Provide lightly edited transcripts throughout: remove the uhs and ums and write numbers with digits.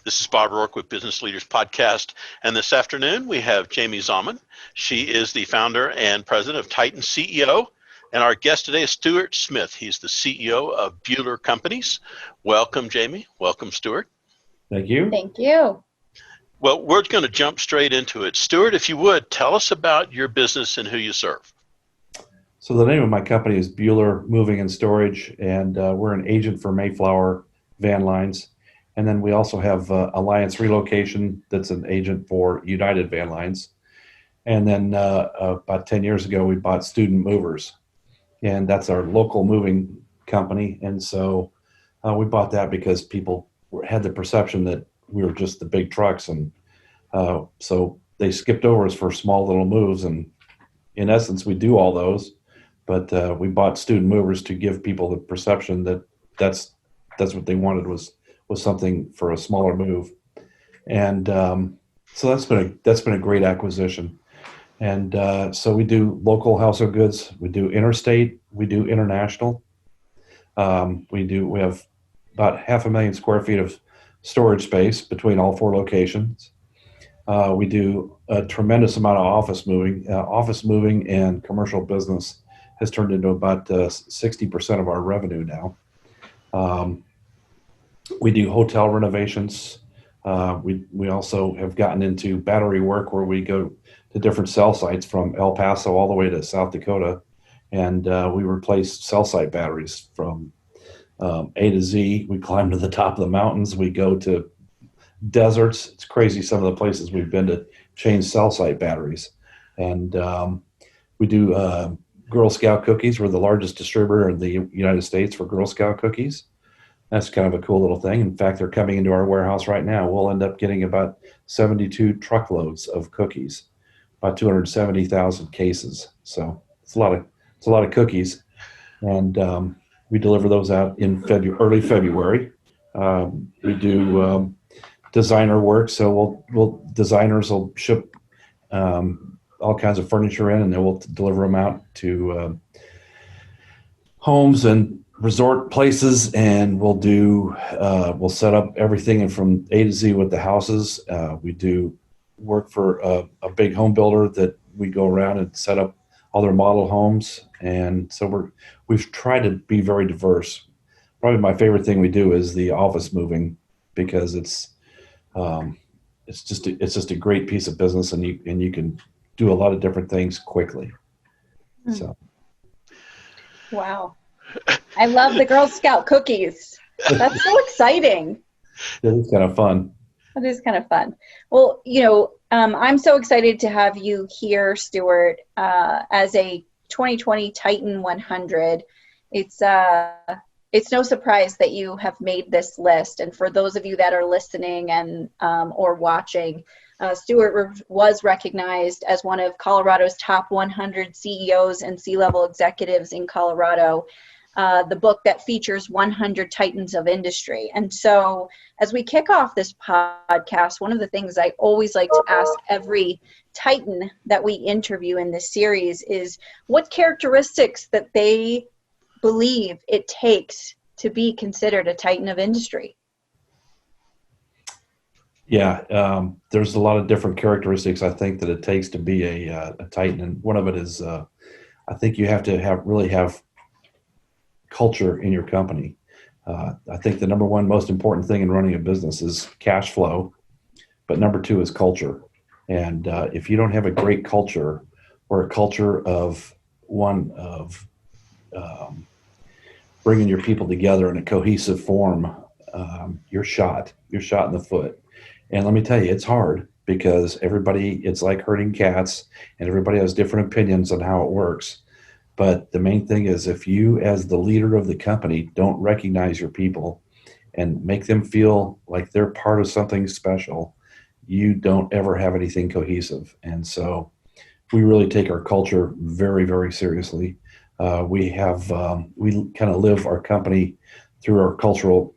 This is Bob Roark with Business Leaders Podcast. And this afternoon, we have Jaime Zawmon. She is the founder and president of Titan CEO. And our guest today is Stuart Smith. He's the CEO of Buehler Companies. Welcome, Jaime. Welcome, Stuart. Thank you. Thank you. Well, we're going to jump straight into it. Stuart, if you would, tell us about your business and who you serve. So the name of my company is Buehler Moving and Storage, and we're an agent for Mayflower Van Lines. And then we also have Alliance Relocation that's an agent for United Van Lines. And then about 10 years ago, we bought Student Movers, and that's our local moving company. And so we bought that because people had the perception that we were just the big trucks. And so they skipped over us for small little moves. And in essence, we do all those. But we bought Student Movers to give people the perception that that's what they wanted was something for a smaller move, and so that's been a great acquisition. And so we do local household goods, we do interstate, we do international. We have about 500,000 square feet of storage space between all 4 locations. We do a tremendous amount of office moving and commercial business has turned into about 60% of our revenue now. We do hotel renovations. We also have gotten into battery work where we go to different cell sites from El Paso all the way to South Dakota, and we replace cell site batteries from A to Z. We climb to the top of the mountains. We go to deserts. It's crazy some of the places we've been to change cell site batteries. And we do Girl Scout cookies. We're the largest distributor in the United States for Girl Scout cookies. That's kind of a cool little thing. In fact, they're coming into our warehouse right now. We'll end up getting about 72 truckloads of cookies, about 270,000 cases. So it's a lot of cookies, and we deliver those out in early February. We do designer work, so designers will ship all kinds of furniture in, and then we'll deliver them out to homes and resort places, and we'll set up everything from A to Z with the houses. We do work for a big home builder that we go around and set up all their model homes, and so we've tried to be very diverse. Probably my favorite thing we do is the office moving, because it's just a great piece of business, and you can do a lot of different things quickly. So, wow. I love the Girl Scout cookies. That's so exciting. It's kind of fun. That is kind of fun. Well, I'm so excited to have you here, Stuart, as a 2020 Titan 100. It's no surprise that you have made this list. And for those of you that are listening and or watching, Stuart was recognized as one of Colorado's top 100 CEOs and C-level executives in Colorado. The book that features 100 titans of industry. And so as we kick off this podcast, one of the things I always like to ask every titan that we interview in this series is what characteristics that they believe it takes to be considered a titan of industry. Yeah, there's a lot of different characteristics I think that it takes to be a titan. And one of it is I think you have to really have culture in your company. I think the number one most important thing in running a business is cash flow, but number 2 is culture. And if you don't have a great culture, or a culture of bringing your people together in a cohesive form, you're shot in the foot. And let me tell you, it's hard, because it's like herding cats, and everybody has different opinions on how it works. But the main thing is, if you, as the leader of the company, don't recognize your people and make them feel like they're part of something special, you don't ever have anything cohesive. And so we really take our culture very, very seriously. We kind of live our company through our cultural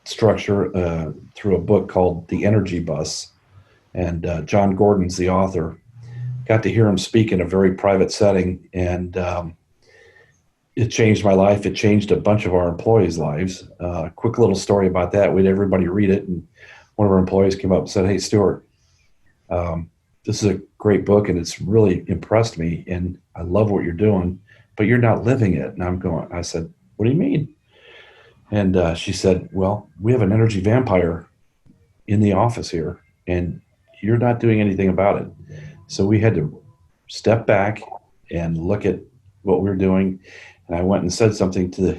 structure through a book called The Energy Bus. And John Gordon's the author. Got to hear him speak in a very private setting, and it changed my life. It changed a bunch of our employees' lives. Quick little story about that. We'd everybody read it, and one of our employees came up and said, "Hey, Stuart, this is a great book and it's really impressed me and I love what you're doing, but you're not living it." And I said, "What do you mean?" And she said, "Well, we have an energy vampire in the office here and you're not doing anything about it." So we had to step back and look at what we were doing. And I went and said something to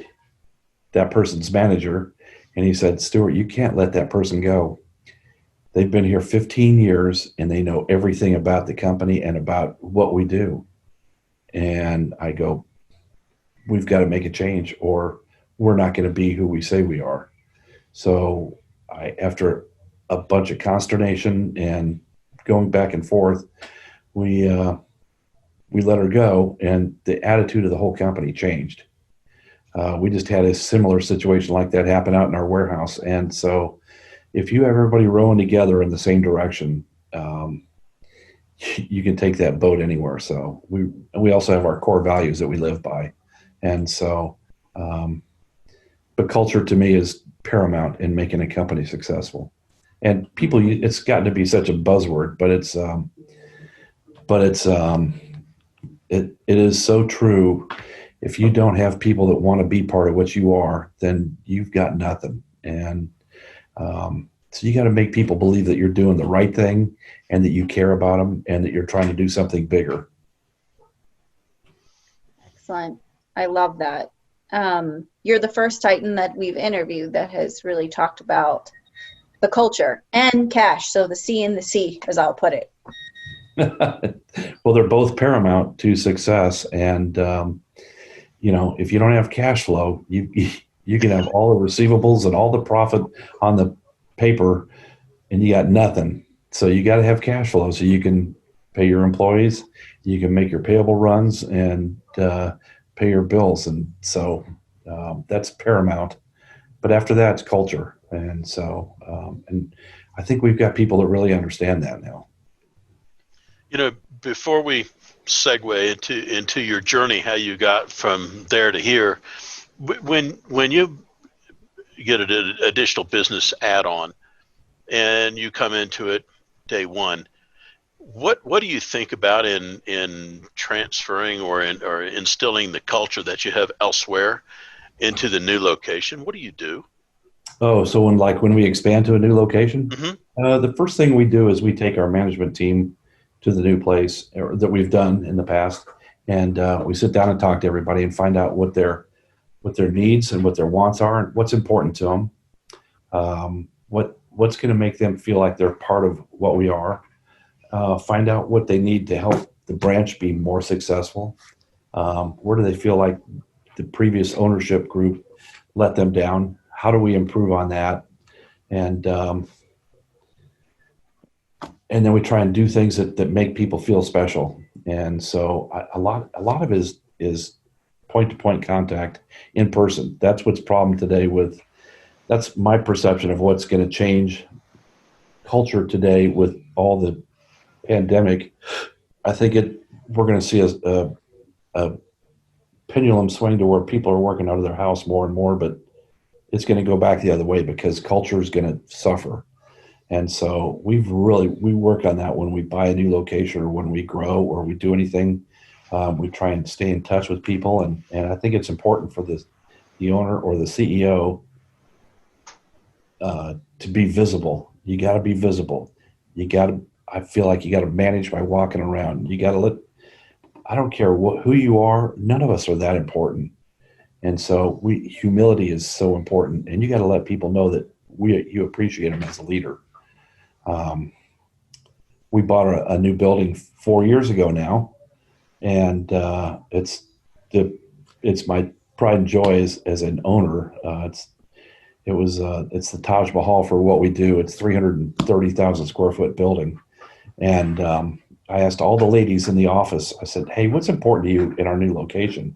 that person's manager. And he said, "Stuart, you can't let that person go. They've been here 15 years and they know everything about the company and about what we do." And I go, "We've got to make a change or we're not going to be who we say we are." So after a bunch of consternation and going back and forth, we let her go, and the attitude of the whole company changed. We just had a similar situation like that happen out in our warehouse. And so if you have everybody rowing together in the same direction, you can take that boat anywhere. So we also have our core values that we live by. And so, but culture to me is paramount in making a company successful. And people, it's gotten to be such a buzzword, but it is so true. If you don't have people that want to be part of what you are, then you've got nothing. And so you got to make people believe that you're doing the right thing and that you care about them and that you're trying to do something bigger. Excellent. I love that. You're the first Titan that we've interviewed that has really talked about the culture and cash. So the C and the C, as I'll put it. Well, they're both paramount to success. And, if you don't have cash flow, you can have all the receivables and all the profit on the paper and you got nothing. So you got to have cash flow so you can pay your employees, you can make your payable runs and pay your bills. And so that's paramount. But after that, it's culture. And so, and I think we've got people that really understand that now. Before we segue into your journey, how you got from there to here, when you get an additional business add-on and you come into it day one, what do you think about in transferring or instilling the culture that you have elsewhere into the new location? What do you do? Oh, so when we expand to a new location, Mm-hmm. the first thing we do is we take our management team to the new place that we've done in the past, and we sit down and talk to everybody and find out what their needs and what their wants are and what's important to them, what's going to make them feel like they're part of what we are. Find out what they need to help the branch be more successful. Where do they feel like the previous ownership group let them down? How do we improve on that? And then we try and do things that make people feel special. And so a lot of it is point-to-point contact in person. That's what's problem today that's my perception of what's going to change culture today with all the pandemic. I think we're going to see a pendulum swing to where people are working out of their house more and more, but it's going to go back the other way because culture is going to suffer. And so we work on that when we buy a new location or when we grow or we do anything. We try and stay in touch with people. And I think it's important for the owner or the CEO to be visible. You got to be visible. I feel like you got to manage by walking around. You got to I don't care who you are. None of us are that important. And so humility is so important. And you got to let people know that you appreciate them as a leader. We bought a new building 4 years ago now, and it's my pride and joy as an owner. It's the Taj Mahal for what we do. It's 330,000 square foot building, and I asked all the ladies in the office. I said, "Hey, what's important to you in our new location?"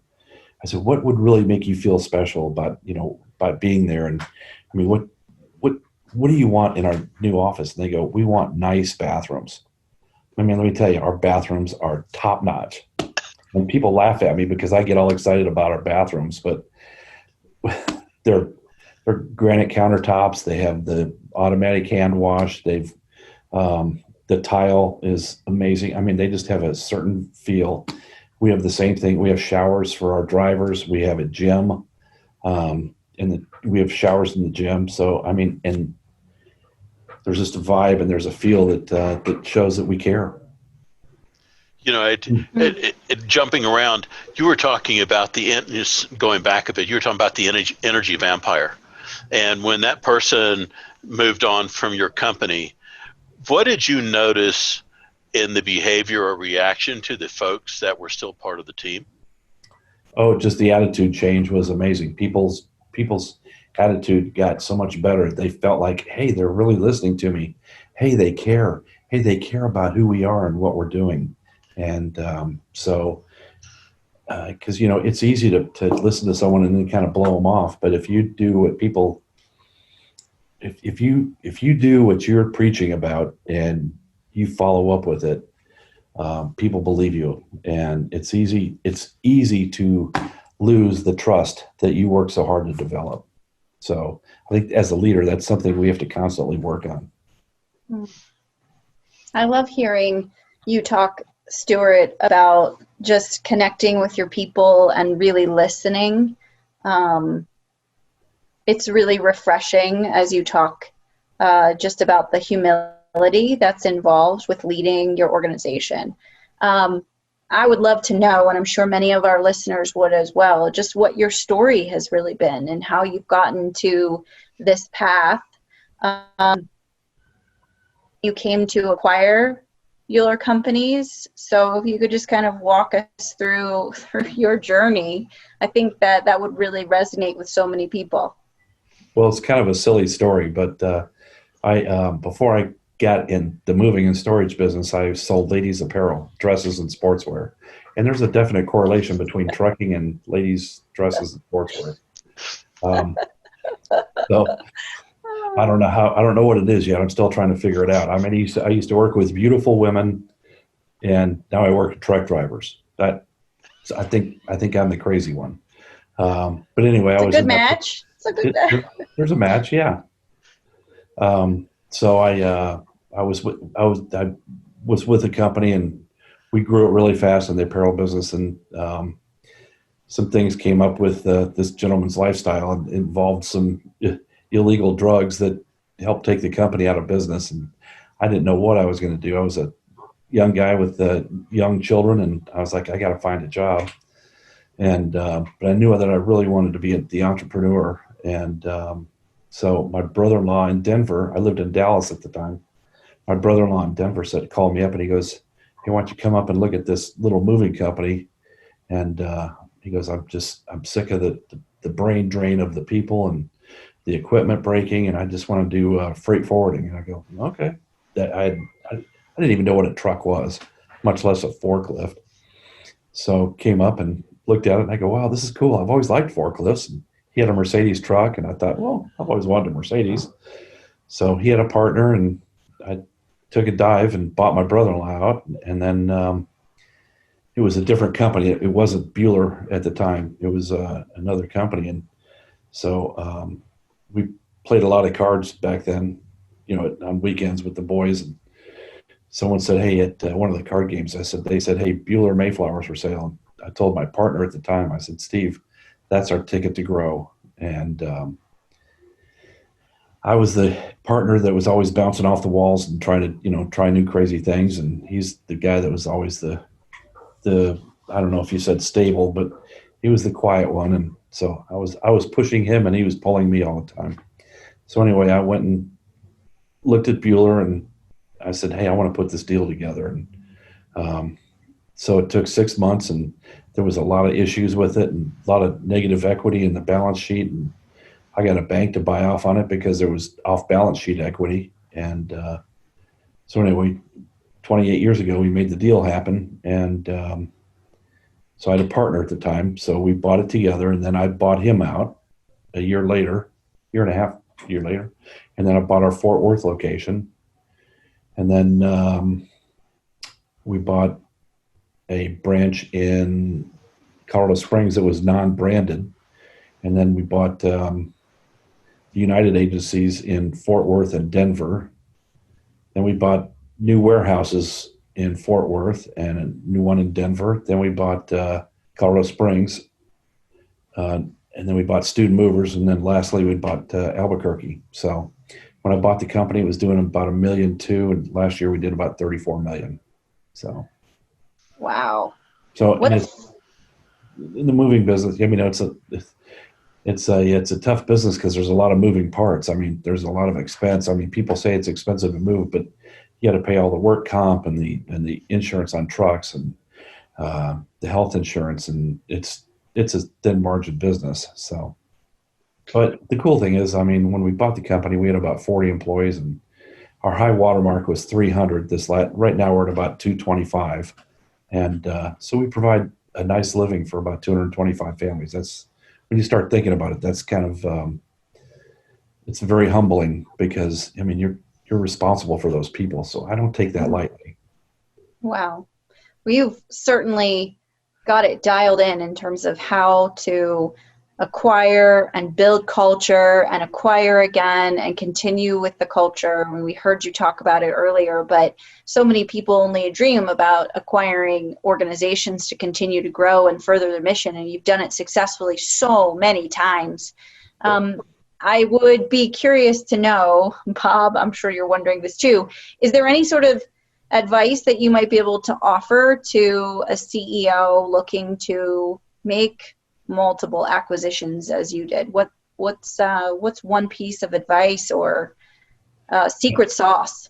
I said, "What would really make you feel special about being there?" And I mean, what do you want in our new office? And they go, "We want nice bathrooms." I mean, let me tell you, our bathrooms are top notch. And people laugh at me because I get all excited about our bathrooms, but they're granite countertops. They have the automatic hand wash. They've the tile is amazing. I mean, they just have a certain feel. We have the same thing. We have showers for our drivers. We have a gym, we have showers in the gym. So I mean, and there's just a vibe and there's a feel that shows that we care. You know, jumping around, you were talking about going back a bit, you were talking about the energy vampire. And when that person moved on from your company, what did you notice in the behavior or reaction to the folks that were still part of the team? Oh, just the attitude change was amazing. People's attitude got so much better. They felt like, hey, they're really listening to me. Hey, they care. Hey, they care about who we are and what we're doing. And because it's easy to listen to someone and then kind of blow them off. But if you do what people, if you do what you're preaching about and you follow up with it, people believe you. And it's easy to lose the trust that you work so hard to develop. So I think as a leader, that's something we have to constantly work on. I love hearing you talk, Stuart, about just connecting with your people and really listening. It's really refreshing as you talk just about the humility that's involved with leading your organization. I would love to know, and I'm sure many of our listeners would as well, just what your story has really been and how you've gotten to this path. You came to acquire Buehler Companies. So if you could just kind of walk us through your journey, I think that would really resonate with so many people. Well, it's kind of a silly story, but before I got in the moving and storage business, I sold ladies apparel, dresses, and sportswear. And there's a definite correlation between trucking and ladies' dresses and sportswear. So I don't know what it is yet. I'm still trying to figure it out. I mean, I used to work with beautiful women, and now I work with truck drivers. I think I'm the crazy one. But anyway, it's a good match. It's a good match. There's a match, yeah. So I was with a company, and we grew it really fast in the apparel business, and some things came up with this gentleman's lifestyle and involved some illegal drugs that helped take the company out of business. And I didn't know what I was going to do. I was a young guy with young children, and I was like, I got to find a job. And but I knew that I really wanted to be the entrepreneur. And so my brother-in-law in Denver, I lived in Dallas at the time. My brother-in-law in Denver called me up, and he goes, hey, why don't you come up and look at this little moving company? And he goes, I'm sick of the brain drain of the people and the equipment breaking, and I just want to do freight forwarding. And I go, okay. I didn't even know what a truck was, much less a forklift. So came up and looked at it, and I go, wow, this is cool. I've always liked forklifts. And he had a Mercedes truck, and I thought, well, I've always wanted a Mercedes. So he had a partner, and I took a dive and bought my brother-in-law out. And then it was a different company. It wasn't Buehler at the time. It was another company. And so we played a lot of cards back then, on weekends with the boys. And someone said, hey, at one of the card games, they said, hey, Buehler Mayflower's for sale. And I told my partner at the time, I said, Steve, that's our ticket to grow. And I was the partner that was always bouncing off the walls and trying to, try new crazy things. And he's the guy that was always the I don't know if you said stable, but he was the quiet one. And so I was pushing him, and he was pulling me all the time. So anyway, I went and looked at Buehler, and I said, hey, I want to put this deal together. And so it took 6 months, and there was a lot of issues with it and a lot of negative equity in the balance sheet. And I got a bank to buy off on it because there was off balance sheet equity. And so anyway, 28 years ago, we made the deal happen. And so I had a partner at the time. So we bought it together, and then I bought him out a year and a half later. And then I bought our Fort Worth location. And then we bought a branch in Colorado Springs that was non-branded. And then we bought United agencies in Fort Worth and Denver. Then we bought new warehouses in Fort Worth and a new one in Denver. Then we bought Colorado Springs. And then we bought Student Movers. And then lastly, we bought Albuquerque. So when I bought the company, it was doing about $1.2 million. And last year we did about $34 million. So. Wow. So and it's, in the moving business, I mean, it's a tough business because there's a lot of moving parts. I mean, there's a lot of expense. I mean, people say it's expensive to move, but you got to pay all the work comp and the insurance on trucks and the health insurance, and it's a thin margin business. So, but the cool thing is, I mean, when we bought the company, we had about 40 employees, and our high watermark was 300. Right now we're at about 225, and so we provide a nice living for about 225 families. That's, when you start thinking about it, that's kind of it's very humbling because, I mean, you're responsible for those people. So I don't take that lightly. Wow. Well, you've certainly got it dialed in terms of how to acquire and build culture and acquire again and continue with the culture. I mean, we heard you talk about it earlier, but so many people only dream about acquiring organizations to continue to grow and further their mission, and you've done it successfully so many times. I would be curious to know, Bob, I'm sure you're wondering this too, is there any sort of advice that you might be able to offer to a CEO looking to make multiple acquisitions as you did? What's one piece of advice or secret sauce?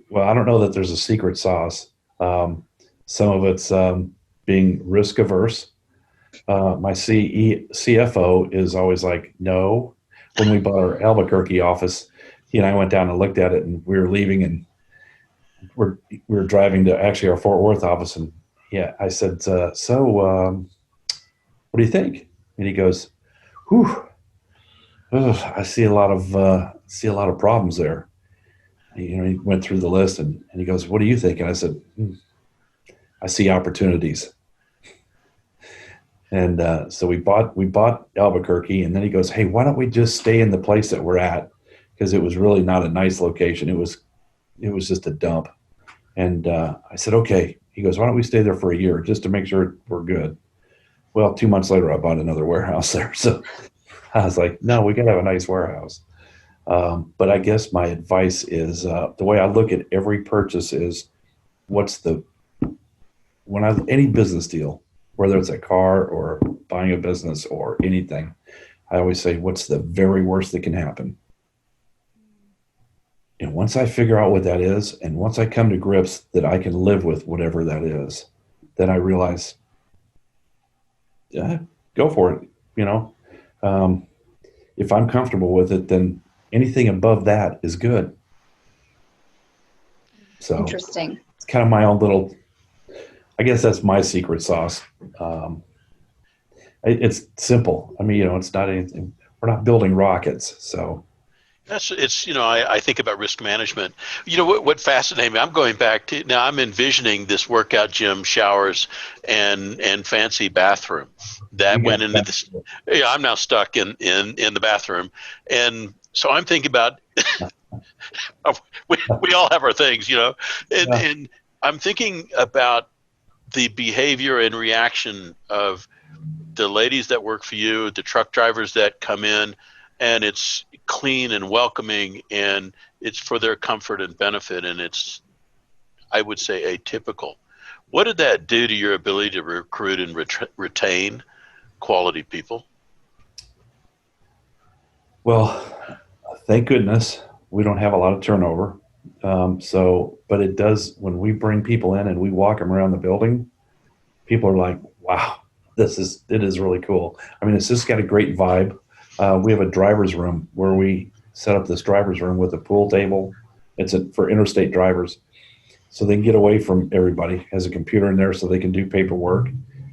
Well, I don't know that there's a secret sauce. Some of it's being risk averse. My CFO is always like, no. When we bought our Albuquerque office, he and I went down and looked at it, and we were leaving, and we were driving to actually our Fort Worth office, and I said, so what do you think? And he goes, whew, I see a lot of problems there. He went through the list, and he goes, what do you think? And I said, I see opportunities. And so we bought Albuquerque, and then he goes, hey, why don't we just stay in the place that we're at? Because it was really not a nice location. It was just a dump. And I said, okay. He goes, why don't we stay there for a year just to make sure we're good? Well, 2 months later, I bought another warehouse there. So I was like, no, we got to have a nice warehouse. But I guess my advice is the way I look at every purchase is any business deal, whether it's a car or buying a business or anything, I always say, what's the very worst that can happen? And once I figure out what that is, and once I come to grips that I can live with whatever that is, then I realize, go for it. If I'm comfortable with it, then anything above that is good. So interesting. It's kind of my own little, I guess that's my secret sauce. It's simple. I mean, it's not anything. We're not building rockets, so. I think about risk management. What fascinated me, I'm going back to, now I'm envisioning this workout gym, showers, and fancy bathroom that went into this. Yeah, I'm now stuck in the bathroom. And so I'm thinking about, we all have our things, and I'm thinking about the behavior and reaction of the ladies that work for you, the truck drivers that come in, and it's clean and welcoming, and it's for their comfort and benefit, and it's, I would say, atypical. What did that do to your ability to recruit and retain quality people? Well, thank goodness we don't have a lot of turnover. But it does, when we bring people in and we walk them around the building, people are like, wow, it is really cool. I mean, it's just got a great vibe. We have a driver's room where we set up this driver's room with a pool table. It's for interstate drivers, so they can get away from everybody. Has a computer in there so they can do paperwork.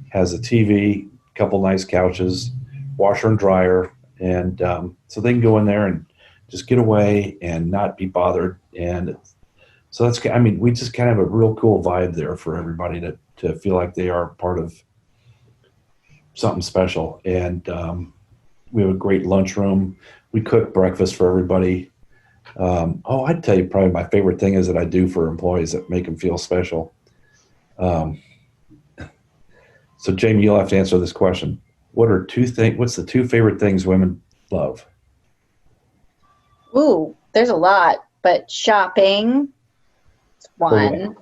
Has a TV, a couple nice couches, washer and dryer, and so they can go in there and just get away and not be bothered. And so we just kind of have a real cool vibe there for everybody to feel like they are part of something special. And We have a great lunchroom. We cook breakfast for everybody. I'd tell you probably my favorite thing is that I do for employees that make them feel special. So Jamie, you'll have to answer this question. What's the two favorite things women love? Ooh, there's a lot, but shopping is one.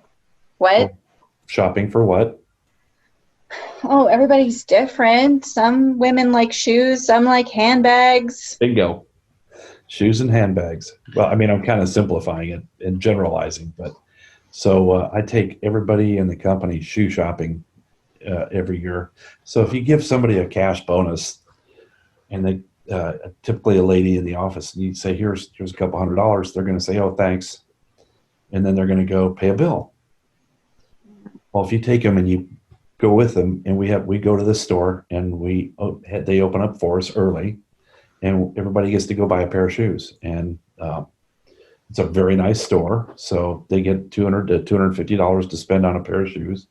What? Shopping for what? Oh, everybody's different. Some women like shoes, some like handbags. Bingo. Shoes and handbags. Well, I mean, I'm kind of simplifying it and generalizing, but so I take everybody in the company shoe shopping every year. So if you give somebody a cash bonus, and they typically a lady in the office, and you say, here's a couple $100, they're going to say, oh, thanks, and then they're going to go pay a bill. Well, if you take them and you go with them, and we go to the store, and they open up for us early, and everybody gets to go buy a pair of shoes, and it's a very nice store, so they get $200 to $250 to spend on a pair of shoes.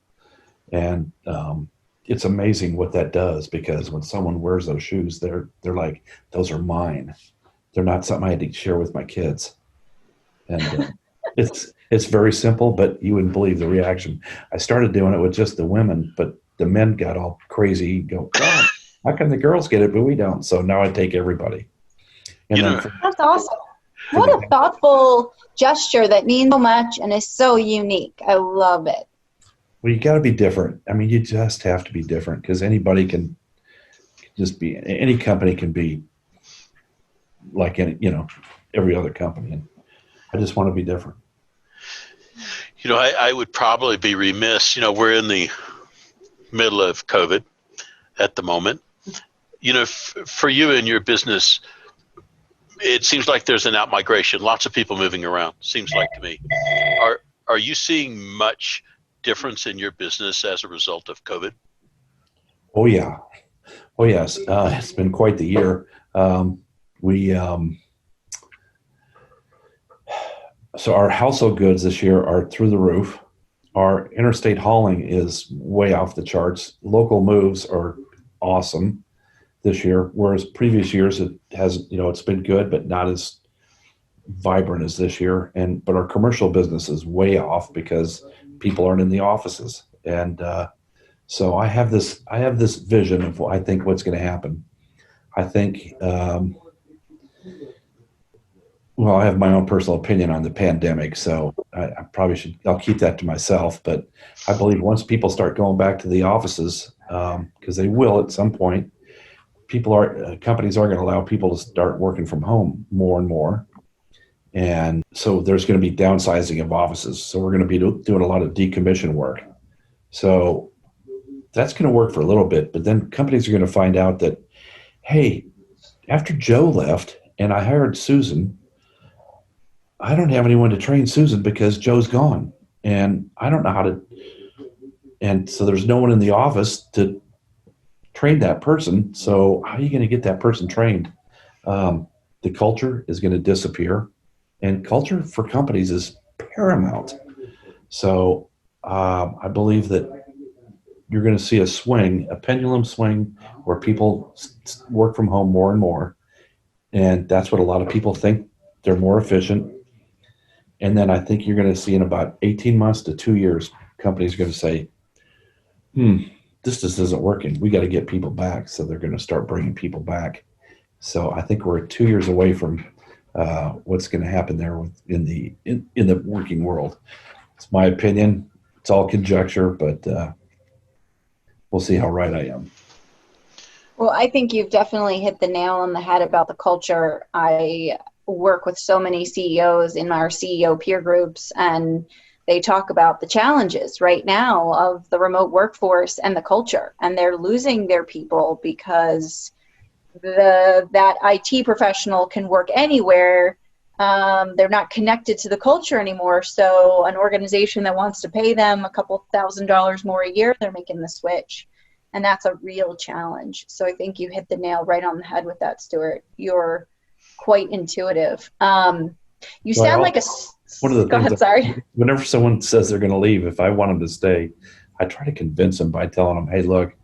And it's amazing what that does, because when someone wears those shoes, they're like, those are mine. They're not something I had to share with my kids. And it's very simple, but you wouldn't believe the reaction. I started doing it with just the women, but the men got all crazy. Go, God, how come the girls get it, but we don't? So now I take everybody. And that's awesome. What a thoughtful gesture that means so much and is so unique. I love it. Well, you got to be different. I mean, you just have to be different, because anybody can just be, any company can be like every other company. And I just want to be different. I would probably be remiss. We're in the middle of COVID at the moment. For you and your business, it seems like there's an out-migration, lots of people moving around, seems like to me. Are you seeing much difference in your business as a result of COVID? Oh, yeah. Oh, yes. It's been quite the year. So our household goods this year are through the roof. Our interstate hauling is way off the charts. Local moves are awesome this year, whereas previous years it's been good, but not as vibrant as this year. But our commercial business is way off because people aren't in the offices. And so I have this vision of I think what's going to happen. I think, I have my own personal opinion on the pandemic, so I probably I'll keep that to myself. But I believe once people start going back to the offices, because they will at some point, companies are going to allow people to start working from home more and more. And so there's going to be downsizing of offices. So we're going to be doing a lot of decommission work. So that's going to work for a little bit, but then companies are going to find out that, hey, after Joe left and I hired Susan, I don't have anyone to train Susan because Joe's gone, and I don't know how to, and so there's no one in the office to train that person. So how are you going to get that person trained? The culture is going to disappear, and culture for companies is paramount. So I believe that you're going to see a pendulum swing, where people work from home more and more. And that's what a lot of people think. They're more efficient. And then I think you're going to see in about 18 months to 2 years, companies are going to say, this just isn't working. We got to get people back. So they're going to start bringing people back. So I think we're 2 years away from what's going to happen there in the working world. It's my opinion. It's all conjecture, but we'll see how right I am. Well, I think you've definitely hit the nail on the head about the culture. I work with so many CEOs in our CEO peer groups, and they talk about the challenges right now of the remote workforce and the culture, and they're losing their people because that IT professional can work anywhere. They're not connected to the culture anymore. So an organization that wants to pay them a couple $1,000s more a year, they're making the switch. And that's a real challenge. So I think you hit the nail right on the head with that, Stuart. You're quite intuitive. You sound like one of the go things ahead, sorry. Whenever someone says they're going to leave, if I want them to stay, I try to convince them by telling them, hey, look,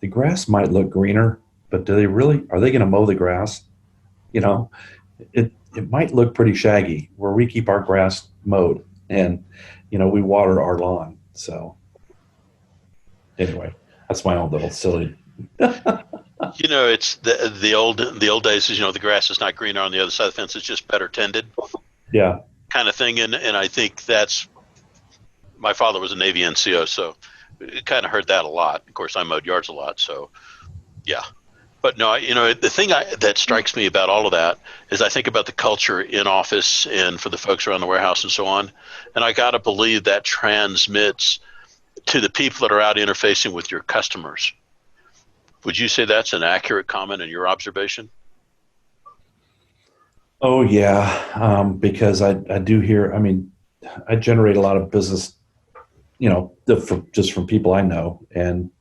the grass might look greener but are they going to mow the grass? You know, it might look pretty shaggy where we keep our grass mowed and, we water our lawn. So anyway, that's my own little silly. It's the old days is, the grass is not greener on the other side of the fence. It's just better tended. Yeah. Kind of thing. And I think my father was a Navy NCO, so I kind of heard that a lot. Of course, I mowed yards a lot. So yeah. But no, the thing that strikes me about all of that is I think about the culture in office and for the folks around the warehouse and so on. And I got to believe that transmits to the people that are out interfacing with your customers. Would you say that's an accurate comment in your observation? Oh, yeah. Because I do hear, I generate a lot of business, just from people I know. And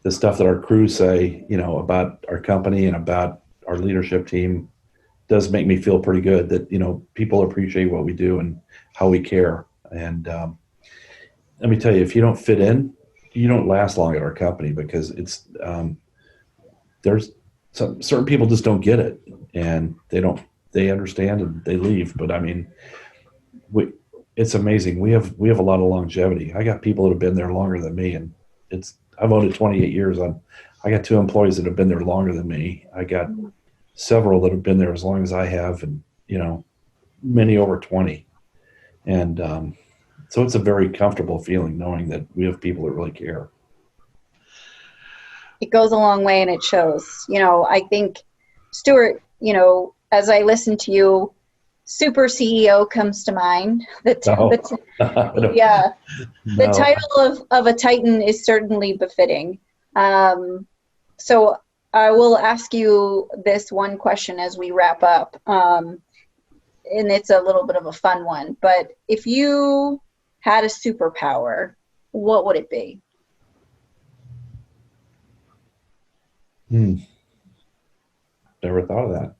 the stuff that our crews say, about our company and about our leadership team does make me feel pretty good that, people appreciate what we do and how we care. And let me tell you, if you don't fit in, you don't last long at our company because there's certain people just don't get it and they understand and they leave. But it's amazing. We have a lot of longevity. I got people that have been there longer than me, and I've owned it 28 years. I got 2 employees that have been there longer than me. I got several that have been there as long as I have, and many over 20. And so it's a very comfortable feeling knowing that we have people that really care. It goes a long way, and it shows. I think, Stuart, as I listen to you, Super CEO comes to mind. No. The title of a Titan is certainly befitting. So I will ask you this one question as we wrap up, and it's a little bit of a fun one. But if you had a superpower, what would it be? Never thought of that.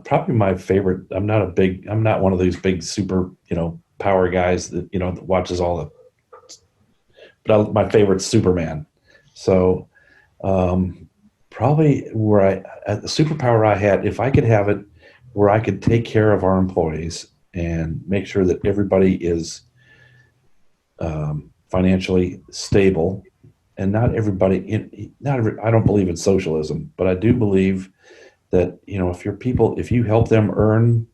Probably my favorite. I'm not one of these big super, power guys that, that watches all the, but my favorite's Superman. So, probably the superpower I had, if I could have it where I could take care of our employees and make sure that everybody is, financially stable. And I don't believe in socialism, but I do believe that, if you help them earn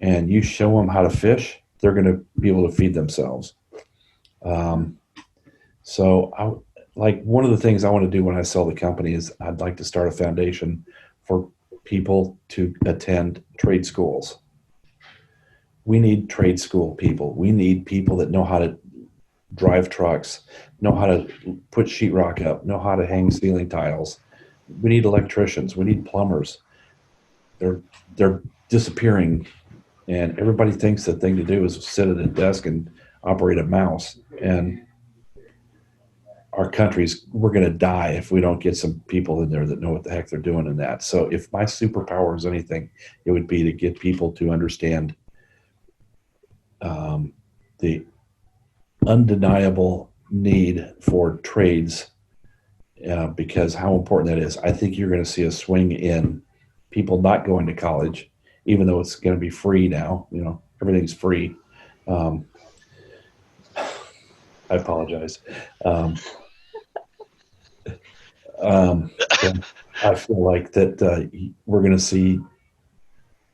and you show them how to fish, they're going to be able to feed themselves. So one of the things I want to do when I sell the company is I'd like to start a foundation for people to attend trade schools. We need trade school people. We need people that know how to drive trucks, know how to put sheetrock up, know how to hang ceiling tiles. We need electricians. We need plumbers. They're disappearing, and everybody thinks the thing to do is sit at a desk and operate a mouse. And we're going to die if we don't get some people in there that know what the heck they're doing in that. So if my superpower is anything, it would be to get people to understand the undeniable need for trades, because how important that is. I think you're going to see a swing in people not going to college, even though it's going to be free now. Everything's free. I apologize. I feel like that we're going to see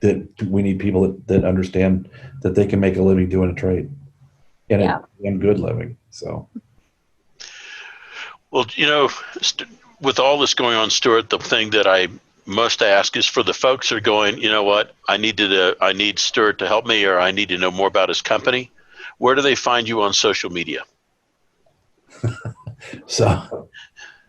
that we need people that understand that they can make a living doing a trade and a good living. So. Well, with all this going on, Stuart, the thing that I most ask is for the folks that are going, you know what, I need Stuart to help me, or I need to know more about his company. Where do they find you on social media? So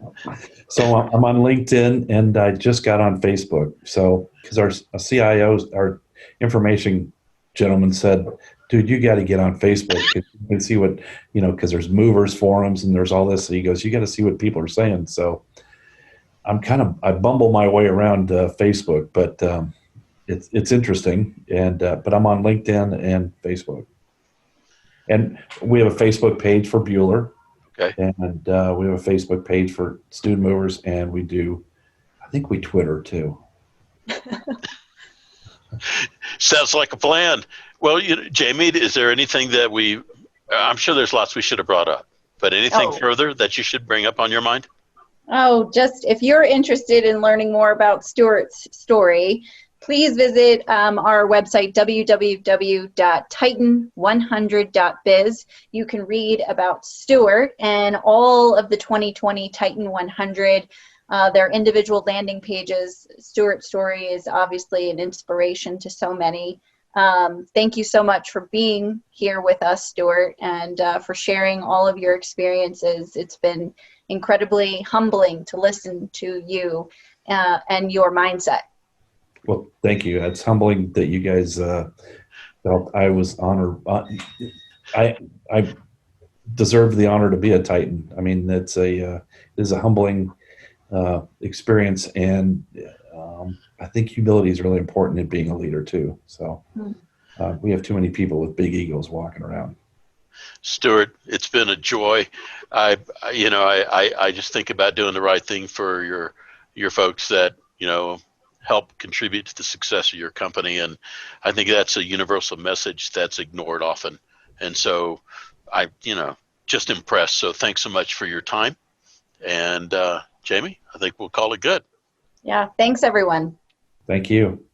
I'm on LinkedIn, and I just got on Facebook. So because our CIO, our information gentleman said, dude, you got to get on Facebook. You can see what, because there's movers forums and there's all this. So he goes, you got to see what people are saying. So I bumble my way around Facebook, but it's interesting. And but I'm on LinkedIn and Facebook. And we have a Facebook page for Buehler. Okay. And we have a Facebook page for student movers, and I think we Twitter too. Sounds like a plan. Well, Jamie, is there anything that I'm sure there's lots we should have brought up, but anything further that you should bring up on your mind? Oh, just if you're interested in learning more about Stuart's story, please visit our website, www.titan100.biz. You can read about Stuart and all of the 2020 Titan 100, their individual landing pages. Stuart's story is obviously an inspiration to so many. Thank you so much for being here with us, Stuart, and for sharing all of your experiences. It's been incredibly humbling to listen to you and your mindset. Well, thank you. It's humbling that you guys felt I was honored. I deserve the honor to be a Titan. I mean, it is a humbling experience, and I think humility is really important in being a leader too. So we have too many people with big egos walking around. Stuart, it's been a joy. I just think about doing the right thing for your folks that help contribute to the success of your company, and I think that's a universal message that's ignored often. And so, just impressed. So thanks so much for your time. And Jamie, I think we'll call it good. Yeah, thanks everyone. Thank you.